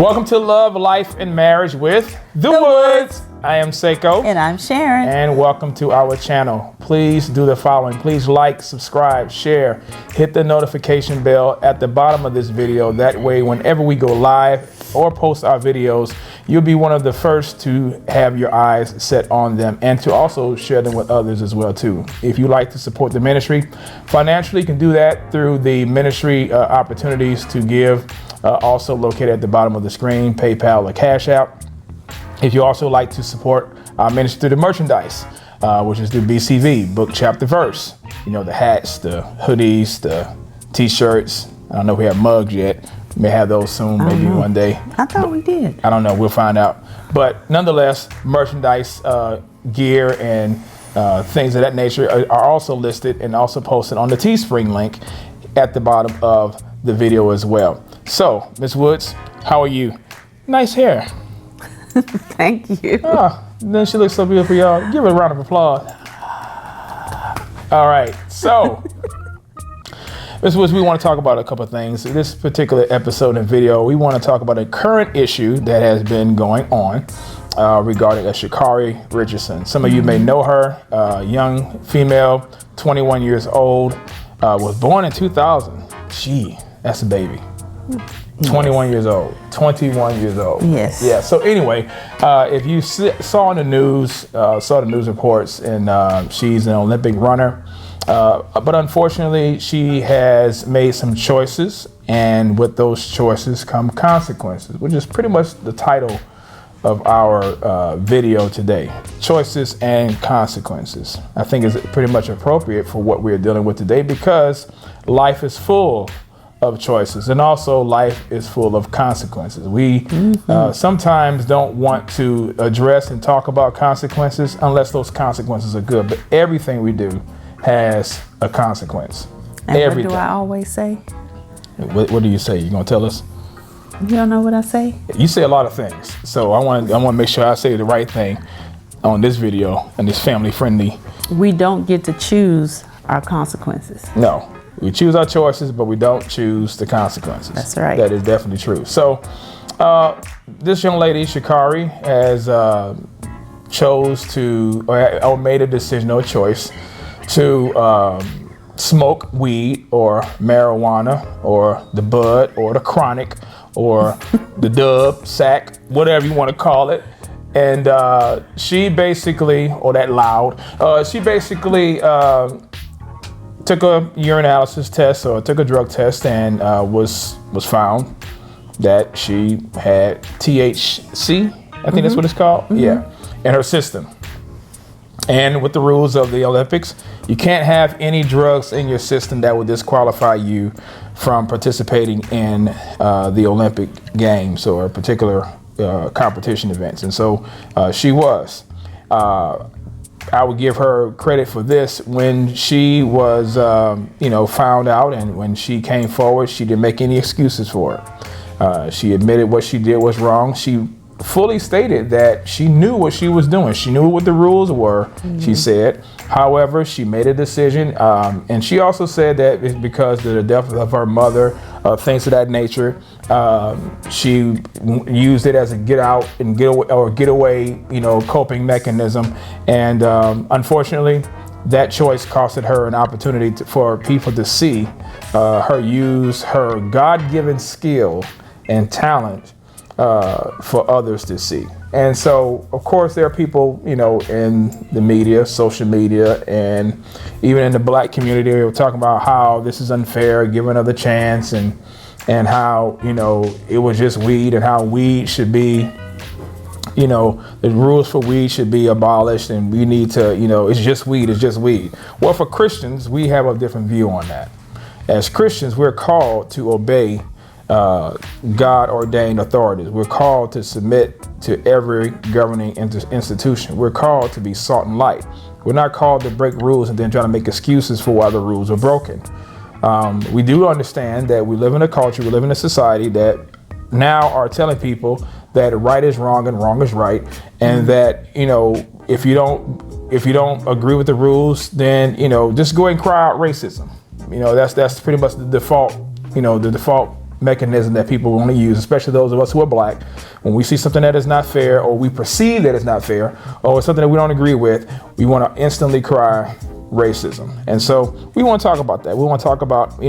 Welcome to Love, Life, and Marriage with The Woods. I am Saiko. And I'm Sharon. And welcome to our channel. Please do the following. Please like, subscribe, share, hit the notification bell at the bottom of this video. That way, whenever we go live or post our videos, you'll be one of the first to have your eyes set on them and to also share them with others as well too. If you like to support the ministry financially, you can do that through the ministry opportunities to give. Also located at the bottom of the screen, PayPal or Cash App. If you also like to support our ministry through the merchandise, which is through BCV, book, chapter, verse. You know, the hats, the hoodies, the t-shirts. I don't know if we have mugs yet. We may have those soon, maybe one day. I thought we did. I don't know. We'll find out. But nonetheless, merchandise, gear, and things of that nature are also listed and also posted on the Teespring link at the bottom of the video as well. So, Ms. Woods, how are you? Nice hair. Thank you. Oh, then she looks so beautiful, y'all. Give her a round of applause. All right, so Ms. Woods, we want to talk about a couple of things. This particular episode and video, we want to talk about a current issue that has been going on regarding Sha'Carri Richardson. Some of you may know her, young female, 21 years old, was born in 2000. Gee, that's a baby. 21 years old. 21 years old. Yes. Yeah. So anyway, if you saw in the news, saw the news reports, and she's an Olympic runner, but unfortunately, she has made some choices, and with those choices come consequences, which is pretty much the title of our video today. Choices and consequences. I think is pretty much appropriate for what we're dealing with today, because life is full of choices, and also life is full of consequences. We sometimes don't want to address and talk about consequences unless those consequences are good, but everything we do has a consequence. And everything. What do I always say? What do you say? You gonna tell us? You don't know what I say? You say a lot of things, so I want to make sure I say the right thing on this video and this family friendly. We don't get to choose our consequences. No. We choose our choices, but we don't choose the consequences. That's right. That is definitely true. So this young lady, Sha'Carri, has chose to, or made a decision or choice to smoke weed or marijuana or the bud or the chronic or the dub, sack, whatever you want to call it. And she basically, or that loud, she basically took a urinalysis test or took a drug test, and was found that she had THC, I think that's what it's called, yeah, in her system. And with the rules of the Olympics, you can't have any drugs in your system that would disqualify you from participating in the Olympic Games or particular competition events. And so she was. I would give her credit for this. When she was, found out, and when she came forward, she didn't make any excuses for it. She admitted what she did was wrong. She fully stated that she knew what she was doing. She knew what the rules were, she said. However, she made a decision, and she also said that it's because of the death of her mother, things of that nature. She used it as a get out and get away, coping mechanism. And unfortunately, that choice costed her an opportunity for people to see her use her God-given skill and talent for others to see. And so, of course, there are people, in the media, social media, and even in the black community, we're talking about how this is unfair, give another chance, and how, it was just weed, and how weed should be, the rules for weed should be abolished, and we need to, it's just weed, it's just weed. Well, for Christians, we have a different view on that. As Christians, we're called to obey God-ordained authorities. We're called to submit to every governing institution. We're called to be salt and light. We're not called to break rules and then try to make excuses for why the rules are broken. We do understand that we live in a culture, we live in a society that now are telling people that right is wrong and wrong is right, and that if you don't agree with the rules, then just go and cry out racism. That's pretty much the default mechanism that people want to use, especially those of us who are black. When we see something that is not fair, or we perceive that it's not fair, or something that we don't agree with, we want to instantly cry racism. And so we want to talk about that. We want to talk about,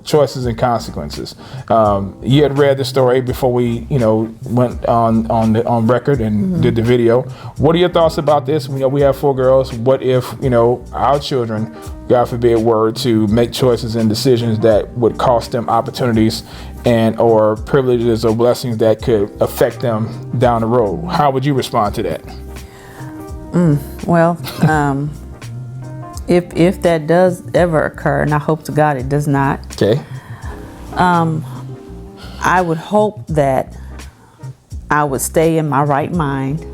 choices and consequences. You had read the story before we, went on record and did the video. What are your thoughts about this? We have 4 girls. What if, our children, God forbid, were to make choices and decisions that would cost them opportunities and or privileges or blessings that could affect them down the road? How would you respond to that? Well, if that does ever occur, and I hope to God it does not. Okay. I would hope that I would stay in my right mind,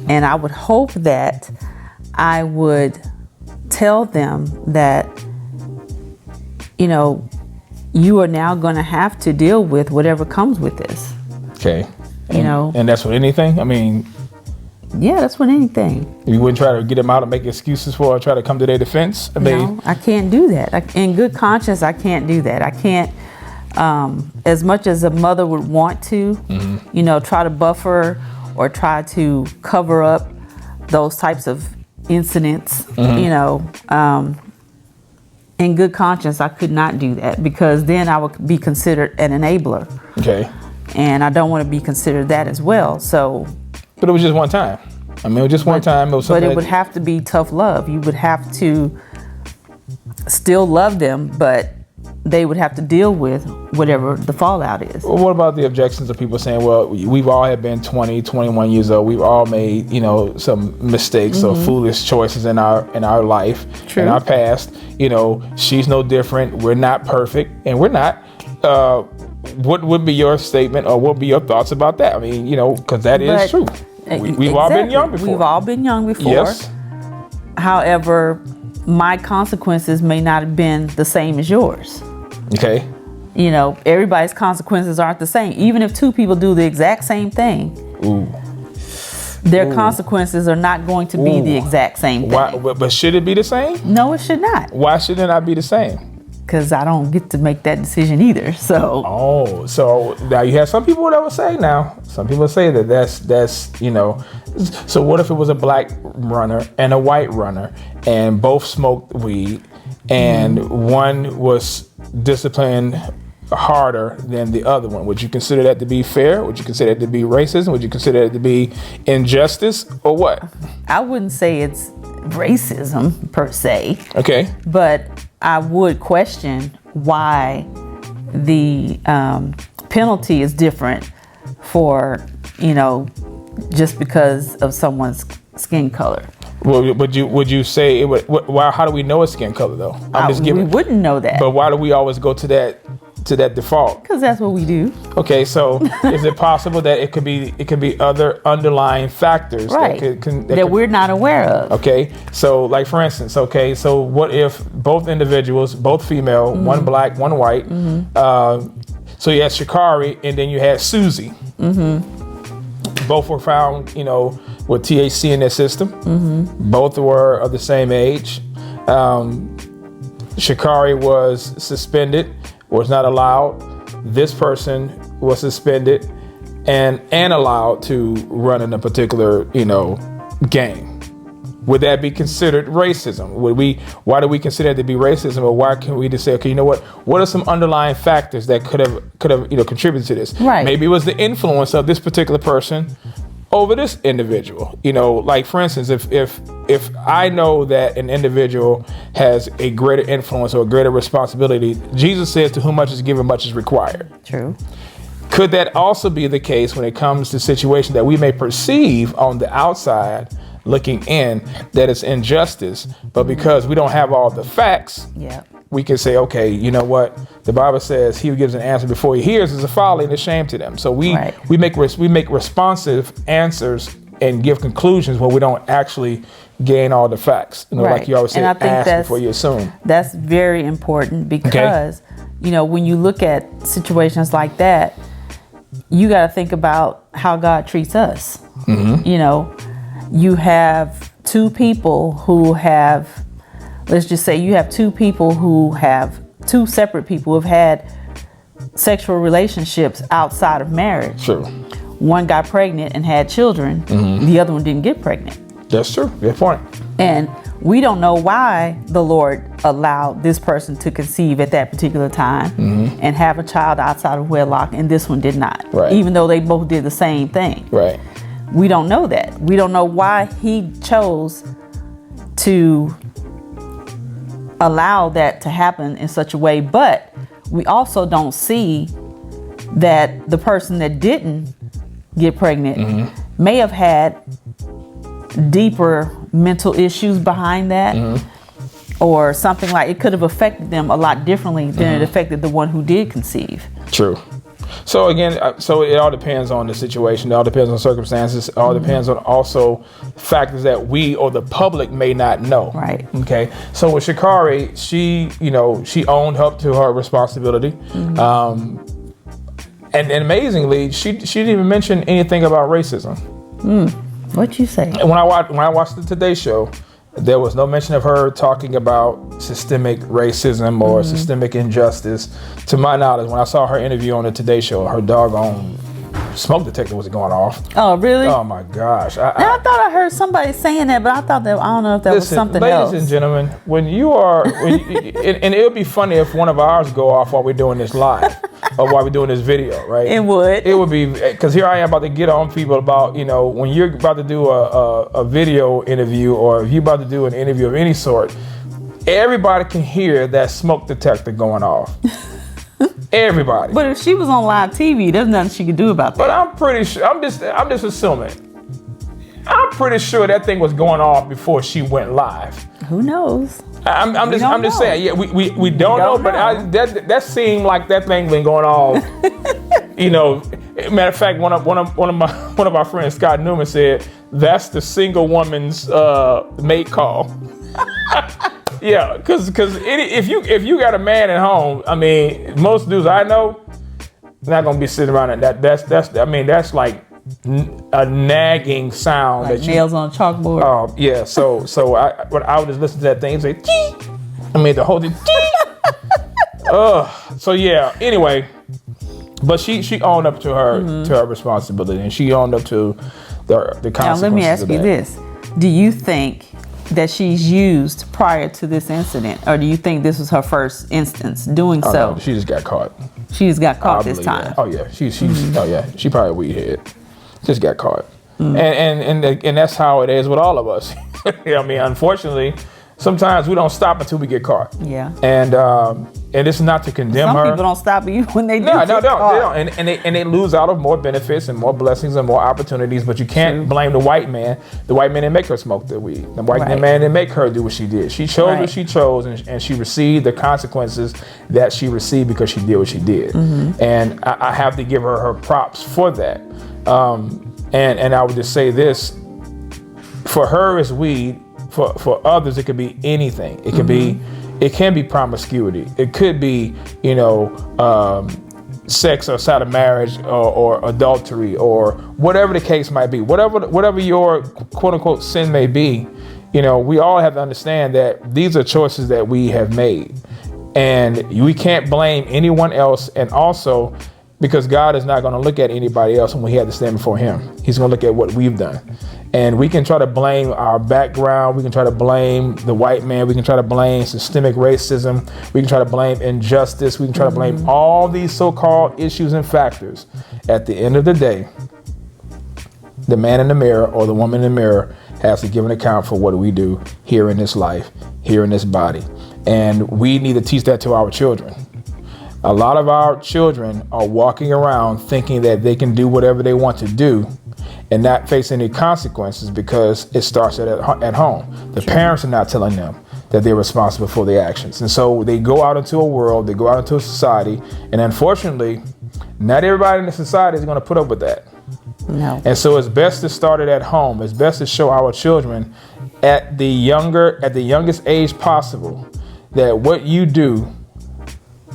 and I would hope that I would tell them that, you are now going to have to deal with whatever comes with this. Okay. And that's with anything? I mean, yeah, that's with anything. You wouldn't try to get them out and make excuses for or try to come to their defense? No, I can't do that. In good conscience, I can't do that. I can't, as much as a mother would want to, try to buffer or try to cover up those types of incidents, in good conscience, I could not do that, because then I would be considered an enabler. Okay. And I don't want to be considered that as well. So. But it was just one time. It was just one time. But it would have to be tough love. You would have to still love them, but they would have to deal with whatever the fallout is. Well, what about the objections of people saying, well, we've all have been 20, 21 years old. We've all made, some mistakes or foolish choices in our life, in our past. She's no different. We're not perfect, and we're not. What would be your statement, or what would be your thoughts about that? Because that is true. We've all been young before. We've all been young before. Yes. However, my consequences may not have been the same as yours. Okay. Everybody's consequences aren't the same. Even if 2 people do the exact same thing, their consequences are not going to be the exact same thing. Why, but should it be the same? No, it should not. Why should it not be the same? Because I don't get to make that decision either. So. So now you have some people that would say some people say that's So what if it was a black runner and a white runner, and both smoked weed, and one was disciplined harder than the other one? Would you consider that to be fair? Would you consider it to be racism? Would you consider it to be injustice, or what? I wouldn't say it's racism per se. Okay. But I would question why the penalty is different for, just because of someone's skin color. Well, would you say it would? Why? How do we know it's skin color though? We wouldn't know that. But why do we always go to that default? Because that's what we do. Okay, so is it possible that it could be other underlying factors that we're not aware of? Okay, so like for instance, so what if both individuals, both female, one black, one white, so you had Sha'Carri and then you had Susie. Both were found, with THC in their system. Both were of the same age. Sha'Carri was suspended, was not allowed. This person was suspended and allowed to run in a particular, game. Would that be considered racism? Why do we consider it to be racism, or why can we just say, okay, what are some underlying factors that could have contributed to this? Right. Maybe it was the influence of this particular person over this individual. Like for instance, if I know that an individual has a greater influence or a greater responsibility, Jesus says, to whom much is given, much is required. True. Could that also be the case when it comes to situations that we may perceive on the outside looking in that it's injustice, but because we don't have all the facts, we can say, okay, you know what? The Bible says he who gives an answer before he hears is a folly and a shame to them. So we make responsive answers and give conclusions when we don't actually gain all the facts. Like you always say, ask before you assume. That's very important because, when you look at situations like that, you got to think about how God treats us. You have 2 people who have, let's just say you have 2 people who have 2 separate people who have had sexual relationships outside of marriage. True. One got pregnant and had children. The other one didn't get pregnant. That's true. Good point. And we don't know why the Lord allowed this person to conceive at that particular time and have a child outside of wedlock, and this one did not. Right. Even though they both did the same thing. Right. We don't know that. We don't know why he chose to allow that to happen in such a way, but we also don't see that the person that didn't get pregnant may have had deeper mental issues behind that, or something like it could have affected them a lot differently than it affected the one who did conceive. True. So again, so it all depends on the situation. It all depends on circumstances. It all depends on also factors that we or the public may not know. Right. Okay. So with Sha'Carri, she owned up to her responsibility. And amazingly, she didn't even mention anything about racism. What you say? And when I watched the Today Show, there was no mention of her talking about systemic racism or systemic injustice. To my knowledge, when I saw her interview on the Today Show, her doggone smoke detector was going off. Oh, really? Oh my gosh! I thought I heard somebody saying that, but I thought that I don't know if that was something else. Ladies and gentlemen, when you and it would be funny if one of ours go off while we're doing this live or while we're doing this video, right? It would. It would be, because here I am about to get on people about, when you're about to do a video interview, or if you're about to do an interview of any sort, everybody can hear that smoke detector going off. Everybody. But if she was on live TV, there's nothing she could do about that. But I'm pretty sure, I'm just assuming. I'm pretty sure that thing was going off before she went live. Who knows? I'm just saying. Yeah, we don't know, but that seemed like that thing been going on. Matter of fact, one of our friends, Scott Newman, said that's the single woman's mate call. Yeah, because if you got a man at home, I mean, most dudes I know not gonna be sitting around and that's like a nagging sound, like that nails on a chalkboard. Oh yeah, so I would just listen to that thing and say, Gee! I mean the whole thing. So yeah. Anyway, but she owned up to her responsibility, and she owned up to the consequences. Now let me ask you this: do you think that she's used prior to this incident, or do you think this was her first instance doing so? No, she just got caught. She just got caught this time. That. Oh yeah, she probably a weed head. Just got caught. And that's how it is with all of us. I mean, unfortunately, sometimes we don't stop until we get caught. Yeah. And it's not to condemn her. Some people don't stop you when they do. No, they don't. And they lose out of more benefits and more blessings and more opportunities. But you can't blame the white man. The white man didn't make her smoke the weed. The white man didn't make her do what she did. She chose what she chose, and she received the consequences that she received because she did what she did. And I have to give her props for that. And I would just say this: for her, it's weed. For others, it could be anything. It could be. It can be promiscuity. It could be, sex outside of marriage, or adultery, or whatever the case might be. Whatever your quote unquote sin may be, we all have to understand that these are choices that we have made, and we can't blame anyone else. And also, because God is not going to look at anybody else when we have to stand before Him. He's going to look at what we've done. And we can try to blame our background. We can try to blame the white man. We can try to blame systemic racism. We can try to blame injustice. We can try to blame all these so-called issues and factors. At the end of the day, the man in the mirror or the woman in the mirror has to give an account for what we do here in this life, here in this body. And we need to teach that to our children. A lot of our children are walking around thinking that they can do whatever they want to do and not face any consequences because it starts at home. The parents are not telling them that they're responsible for their actions. And so they go out into a world, they go out into a society, and unfortunately, not everybody in the society is going to put up with that. No. And so it's best to start it at home. It's best to show our children at the youngest age possible that what you do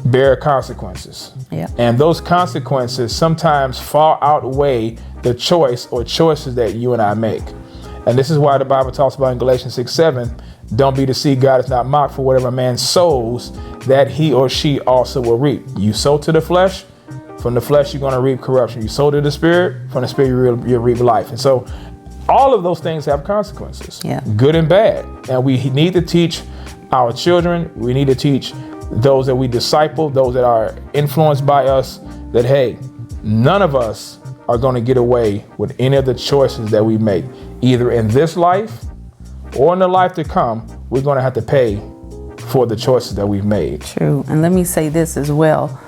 bear consequences. Yeah. And those consequences sometimes far outweigh the choice or choices that you and I make. And this is why the Bible talks about in Galatians 6:7, don't be deceived, God is not mocked, for whatever man sows, that he or she also will reap. You sow to the flesh, from the flesh you're going to reap corruption. You sow to the spirit, from the spirit you'll reap life. And so all of those things have consequences, good and bad. And we need to teach our children. We need to teach those that we disciple, those that are influenced by us, that, hey, none of us are going to get away with any of the choices that we make, either in this life or in the life to come. We're going to have to pay for the choices that we've made. True. And let me say this as well,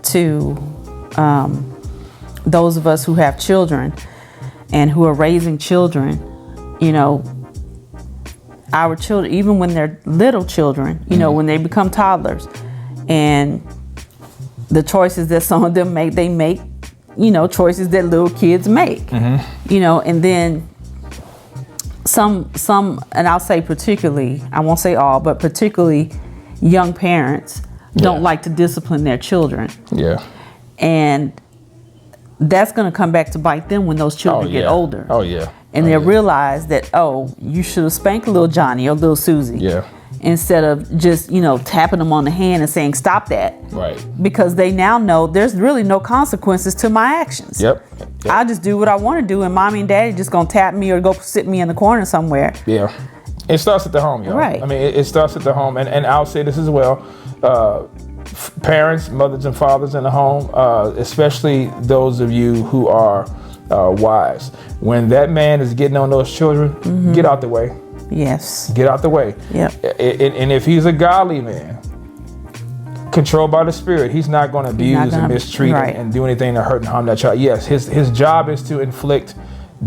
to those of us who have children and who are raising children, you know, our children, even when they're little children, you know, when they become toddlers, and the choices that some of them make, they make, you know, choices that little kids make, you know, and then some, and I'll say particularly, I won't say all, but particularly young parents don't like to discipline their children. Yeah. And that's going to come back to bite them when those children get older. Oh, yeah. And they'll realize that, oh, you should have spanked little Johnny or little Susie. Yeah. Instead of just, you know, tapping them on the hand and saying, stop that. Right. Because they now know there's really no consequences to my actions. Yep. I just do what I want to do, and mommy and daddy just going to tap me or go sit me in the corner somewhere. Yeah. It starts at the home, y'all. Right. I mean, it starts at the home. And I'll say this as well. Parents, mothers and fathers in the home, especially those of you who are wives. When that man is getting on those children, get out the way. Yes. Get out the way. Yep. And if he's a godly man, controlled by the Spirit, he's not going to abuse and mistreat and do anything to hurt and harm that child. Yes, his job is to inflict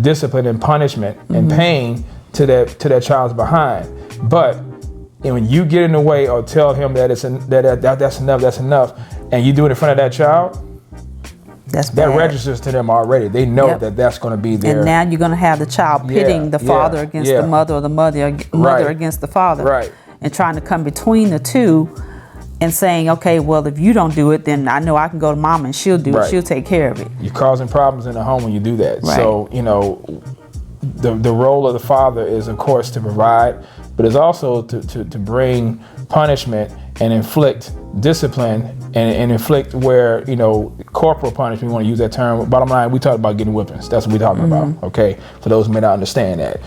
discipline and punishment and pain to that child's behind. But when you get in the way or tell him that that's enough, and you do it in front of that child, that registers to them already. They know that that's going to be there. And now you're going to have the child pitting the father against the mother, or the mother against the father, and trying to come between the two and saying, okay, well, if you don't do it, then I know I can go to mom and she'll do it. She'll take care of it. You're causing problems in the home when you do that. Right. So, you know, the role of the father is, of course, to provide, but it's also to bring punishment and inflict discipline and inflict where, you know, corporal punishment, we want to use that term. Bottom line, we talk about getting whippings. That's what we're talking about, okay? For those who may not understand that.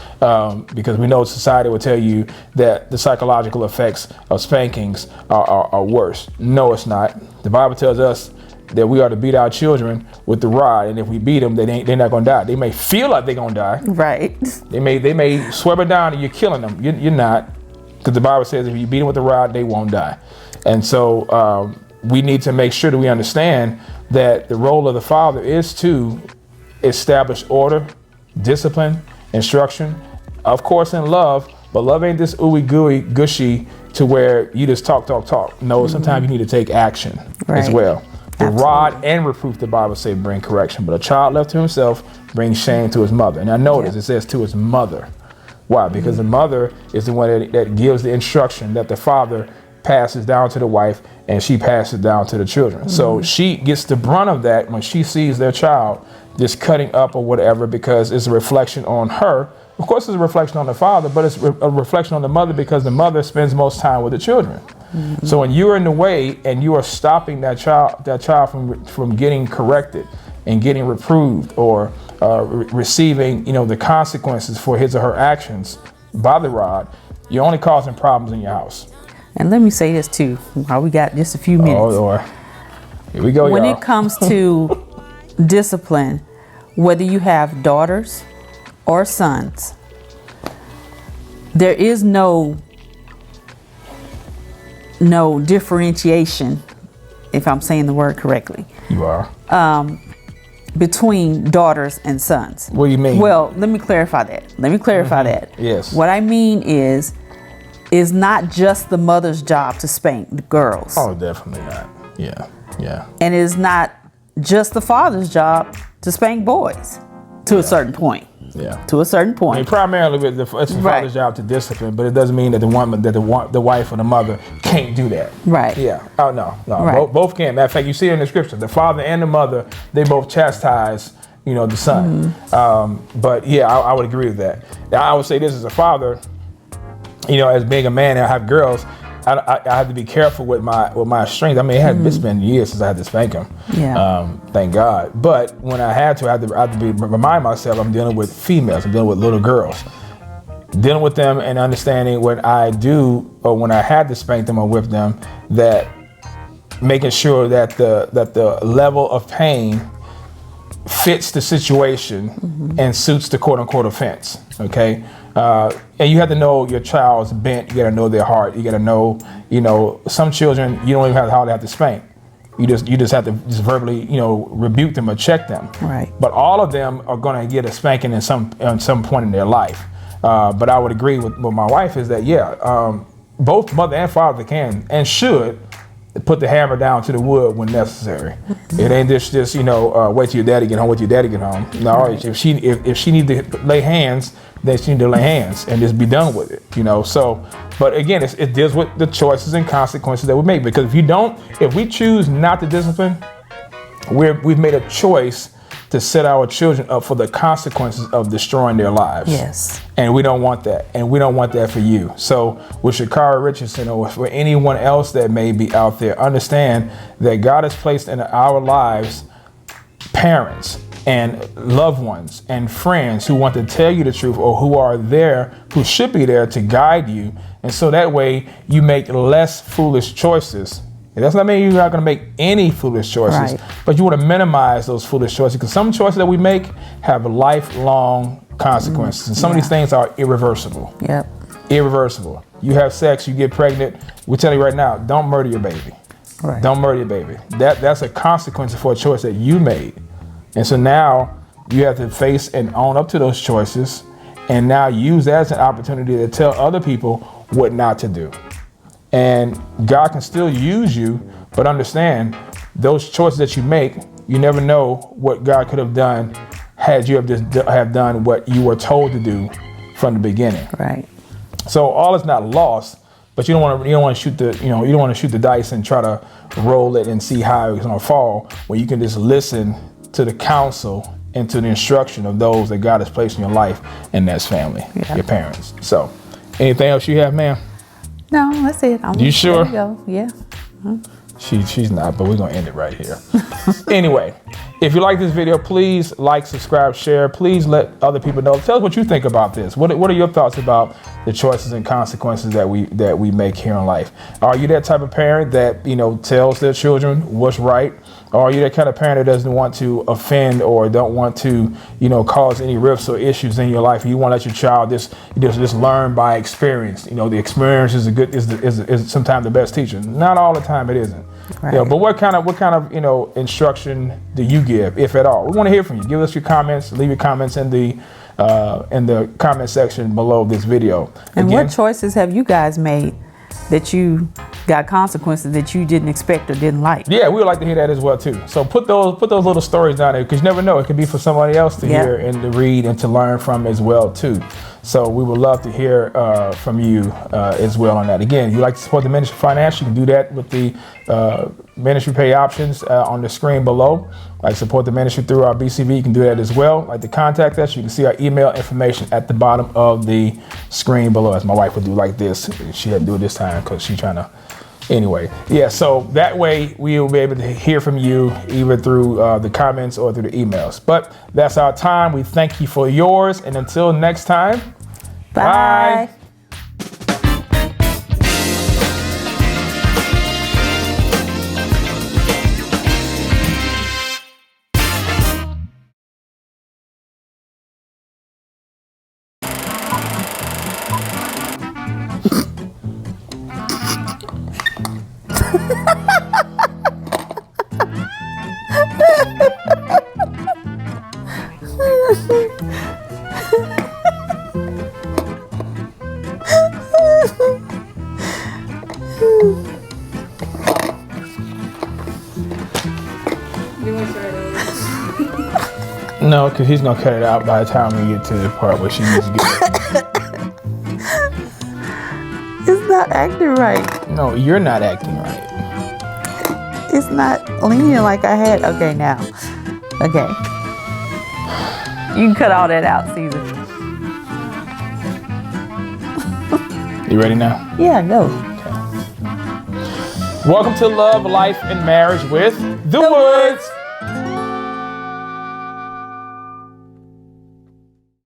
Because we know society will tell you that the psychological effects of spankings are worse. No, it's not. The Bible tells us that we are to beat our children with the rod, and if we beat them, they're not going to die. They may feel like they're going to die. Right. They may swear it down and you're killing them. You're not. Because the Bible says if you beat them with the rod, they won't die. And so we need to make sure that we understand that the role of the father is to establish order, discipline, instruction, of course in love, but love ain't this ooey gooey gushy to where you just talk. No, sometimes you need to take action as well. The rod and reproof, the Bible say, bring correction, but a child left to himself brings shame to his mother. And I notice it says to his mother. Why? Because the mother is the one that gives the instruction that the father passes down to the wife, and she passes down to the children. So she gets the brunt of that when she sees their child just cutting up or whatever, because it's a reflection on her. Of course, it's a reflection on the father, but it's a reflection on the mother, because the mother spends most time with the children. So when you're in the way and you are stopping that child from getting corrected and getting reproved or receiving, you know, the consequences for his or her actions by the rod, you're only causing problems in your house. And let me say this too, while we got just a few minutes. Oh, Lord. Here we go, when y'all. It comes to discipline, whether you have daughters or sons, there is no differentiation, if I'm saying the word correctly. You are. Between daughters and sons. What do you mean? Well, let me clarify that. Yes. What I mean is not just the mother's job to spank the girls. Oh, definitely not. Yeah. And it's not just the father's job to spank boys to a certain point. Yeah. To a certain point. I mean, primarily, it's the father's job to discipline, but it doesn't mean that the wife or the mother can't do that. Right. Yeah. Oh, no. Right. Both can. Matter of fact, you see it in the scripture. The father and the mother, they both chastise, you know, the son. But yeah, I would agree with that. Now, I would say this as a father, you know, as being a man, and I have girls, I have to be careful with my strength. I mean, it's been years since I had to spank him. Yeah. Thank God. But when I had to, I had to remind myself I'm dealing with females. I'm dealing with little girls. Dealing with them and understanding when I do, or when I had to spank them or whip them, that making sure that the level of pain fits the situation and suits the quote unquote offense. Okay. And you have to know your child's bent. You got to know their heart. You got to know, some children, you don't even have to spank. You just have to just verbally, rebuke them or check them. Right. But all of them are going to get a spanking at some point in their life. But I would agree with my wife is that, both mother and father can and should put the hammer down to the wood when necessary. It ain't just wait till your daddy get home, wait till your daddy get home. No, right. if she need to lay hands, then she need to lay hands and just be done with it. So, but again, it deals with the choices and consequences that we make. Because if we choose not to discipline, we've made a choice to set our children up for the consequences of destroying their lives. Yes. And we don't want that. And we don't want that for you. So with Shakara Richardson or for anyone else that may be out there, understand that God has placed in our lives parents and loved ones and friends who want to tell you the truth or who are there, who should be there to guide you. And so that way you make less foolish choices. It does not mean you're not going to make any foolish choices, right. But you want to minimize those foolish choices because some choices that we make have lifelong consequences. And some of these things are irreversible. Yep. Irreversible. You have sex, you get pregnant. We tell you right now, don't murder your baby. Right. Don't murder your baby. That's a consequence for a choice that you made. And so now you have to face and own up to those choices and now use that as an opportunity to tell other people what not to do. And God can still use you, but understand those choices that you make, you never know what God could have done had you have done what you were told to do from the beginning. Right. So all is not lost, but you don't want to shoot the dice and try to roll it and see how it's going to fall when you can just listen to the counsel and to the instruction of those that God has placed in your life, and that's family, your parents. So anything else you have, ma'am? No, that's it. You sure? There you go. Yeah. She's not, but we're gonna end it right here. Anyway, if you like this video, please like, subscribe, share. Please let other people know. Tell us what you think about this. What are your thoughts about the choices and consequences that we make here in life? Are you that type of parent that tells their children what's right? Or are you that kind of parent that doesn't want to offend or don't want to, cause any rifts or issues in your life? You want to let your child just learn by experience. The experience is sometimes the best teacher. Not all the time it isn't. Right. But what kind of instruction do you give, if at all? We want to hear from you. Give us your comments. Leave your comments in the comment section below this video. And what choices have you guys made that you got consequences that you didn't expect or didn't like? Yeah, we would like to hear that as well too. So put those little stories down there because you never know. It could be for somebody else to hear and to read and to learn from as well too. So we would love to hear from you as well on that. Again, if you'd like to support the ministry financially, you can do that with the ministry pay options on the screen below. Like support the ministry through our BCV, you can do that as well. Like to contact us, you can see our email information at the bottom of the screen below. As my wife would do like this. She had to do it this time because she's trying to. Anyway, so that way we will be able to hear from you either through the comments or through the emails. But that's our time. We thank you for yours. And until next time, bye. No, because he's going to cut it out by the time we get to the part where she needs to get it. It's not acting right. No, you're not acting right. It's not leaning like I had. Okay, now. Okay. You can cut all that out, Caesar. You ready now? Yeah, go. Okay. Welcome to Love, Life, and Marriage with The Woods.